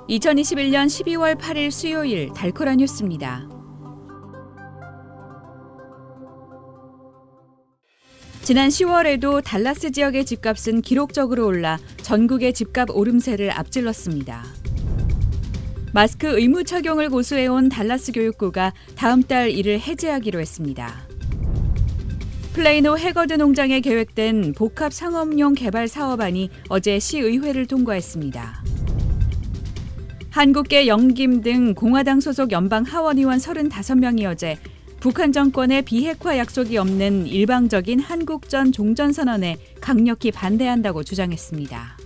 2021년 12월 8일 수요일 달코라 뉴스입니다. 지난 10월에도 달라스 지역의 집값은 기록적으로 올라 전국의 집값 오름세를 앞질렀습니다. 마스크 의무 착용을 고수해온 달라스 교육구가 다음 달 이를 해제하기로 했습니다. 플레이노 해거드 농장에 계획된 복합 상업용 개발 사업안이 어제 시의회를 통과했습니다. 한국계 영김 등 공화당 소속 연방 하원의원 35명이 어제 북한 정권의 비핵화 약속이 없는 일방적인 한국전 종전선언에 강력히 반대한다고 주장했습니다.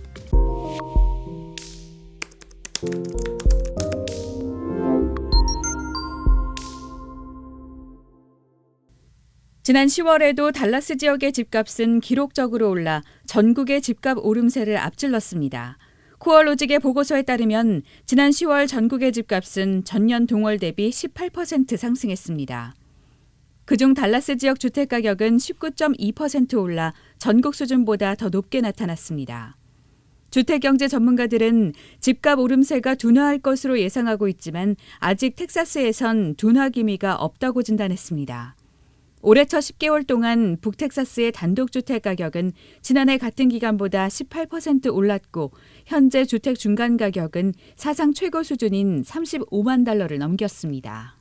지난 10월에도 달라스 지역의 집값은 기록적으로 올라 전국의 집값 오름세를 앞질렀습니다. 코어로직의 보고서에 따르면 지난 10월 전국의 집값은 전년 동월 대비 18% 상승했습니다. 그중 달라스 지역 주택가격은 19.2% 올라 전국 수준보다 더 높게 나타났습니다. 주택경제 전문가들은 집값 오름세가 둔화할 것으로 예상하고 있지만 아직 텍사스에선 둔화 기미가 없다고 진단했습니다. 올해 첫 10개월 동안 북텍사스의 단독주택 가격은 지난해 같은 기간보다 18% 올랐고 현재 주택 중간 가격은 사상 최고 수준인 35만 달러를 넘겼습니다.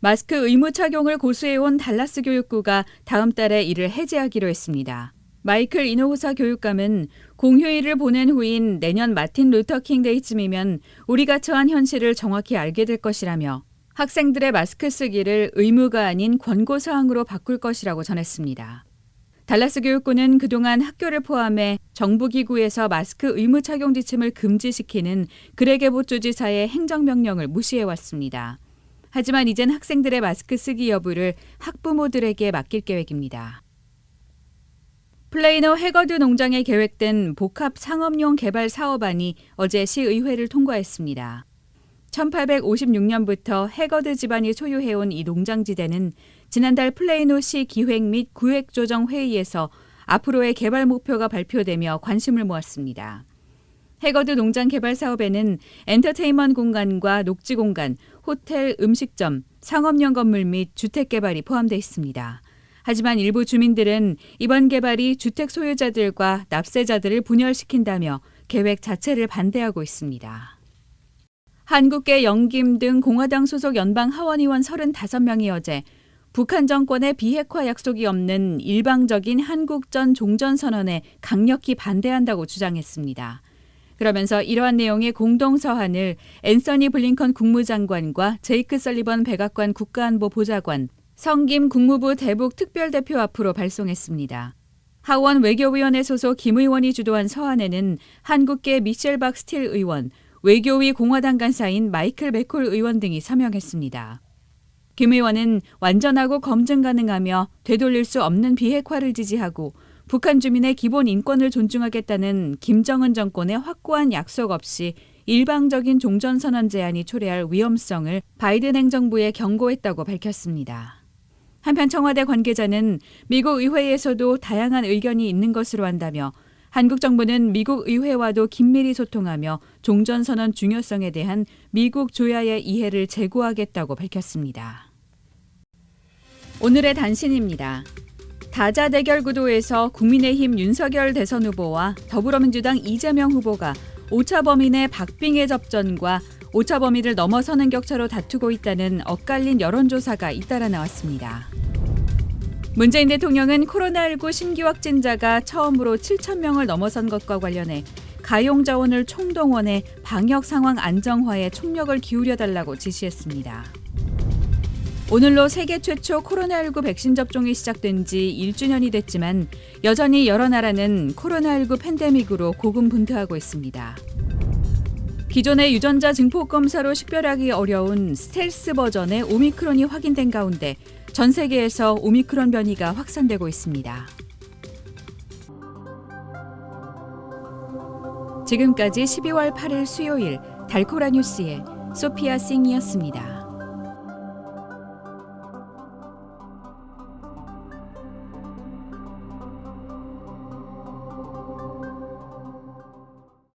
마스크 의무 착용을 고수해온 달라스 교육구가 다음 달에 이를 해제하기로 했습니다. 마이클 이노호사 교육감은 공휴일을 보낸 후인 내년 마틴 루터킹 데이쯤이면 우리가 처한 현실을 정확히 알게 될 것이라며 학생들의 마스크 쓰기를 의무가 아닌 권고사항으로 바꿀 것이라고 전했습니다. 달라스 교육구는 그동안 학교를 포함해 정부기구에서 마스크 의무 착용 지침을 금지시키는 그레게보 주지사의 행정명령을 무시해왔습니다. 하지만 이젠 학생들의 마스크 쓰기 여부를 학부모들에게 맡길 계획입니다. 플레이노 해거드 농장에 계획된 복합 상업용 개발 사업안이 어제 시의회를 통과했습니다. 1856년부터 해거드 집안이 소유해온 이 농장지대는 지난달 플레이노시 기획 및 구획조정회의에서 앞으로의 개발 목표가 발표되며 관심을 모았습니다. 해거드 농장 개발 사업에는 엔터테인먼트 공간과 녹지 공간, 호텔, 음식점, 상업용 건물 및 주택 개발이 포함되어 있습니다. 하지만 일부 주민들은 이번 개발이 주택 소유자들과 납세자들을 분열시킨다며 계획 자체를 반대하고 있습니다. 한국계 영김 등 공화당 소속 연방 하원의원 35명이 어제 북한 정권의 비핵화 약속이 없는 일방적인 한국전 종전선언에 강력히 반대한다고 주장했습니다. 그러면서 이러한 내용의 공동서한을 앤서니 블링컨 국무장관과 제이크 설리번 백악관 국가안보보좌관, 성김 국무부 대북 특별대표 앞으로 발송했습니다. 하원 외교위원회 소속 김 의원이 주도한 서한에는 한국계 미셸 박 스틸 의원, 외교위 공화당 간사인 마이클 맥콜 의원 등이 서명했습니다. 김 의원은 완전하고 검증 가능하며 되돌릴 수 없는 비핵화를 지지하고 북한 주민의 기본 인권을 존중하겠다는 김정은 정권의 확고한 약속 없이 일방적인 종전선언 제안이 초래할 위험성을 바이든 행정부에 경고했다고 밝혔습니다. 한편 청와대 관계자는 미국 의회에서도 다양한 의견이 있는 것으로 안다며 한국 정부는 미국 의회와도 긴밀히 소통하며 종전선언 중요성에 대한 미국 조야의 이해를 제고하겠다고 밝혔습니다. 오늘의 단신입니다. 다자 대결 구도에서 국민의힘 윤석열 대선 후보와 더불어민주당 이재명 후보가 오차 범위 내 박빙의 접전과 오차 범위를 넘어서는 격차로 다투고 있다는 엇갈린 여론조사가 잇따라 나왔습니다. 문재인 대통령은 코로나19 신규 확진자가 처음으로 7천 명을 넘어선 것과 관련해 가용 자원을 총동원해 방역 상황 안정화에 총력을 기울여달라고 지시했습니다. 오늘로 세계 최초 코로나19 백신 접종이 시작된 지 1주년이 됐지만 여전히 여러 나라는 코로나19 팬데믹으로 고군분투하고 있습니다. 기존의 유전자 증폭 검사로 식별하기 어려운 스텔스 버전의 오미크론이 확인된 가운데 전 세계에서 오미크론 변이가 확산되고 있습니다. 지금까지 12월 8일 수요일 달코라 뉴스의 소피아 싱이었습니다.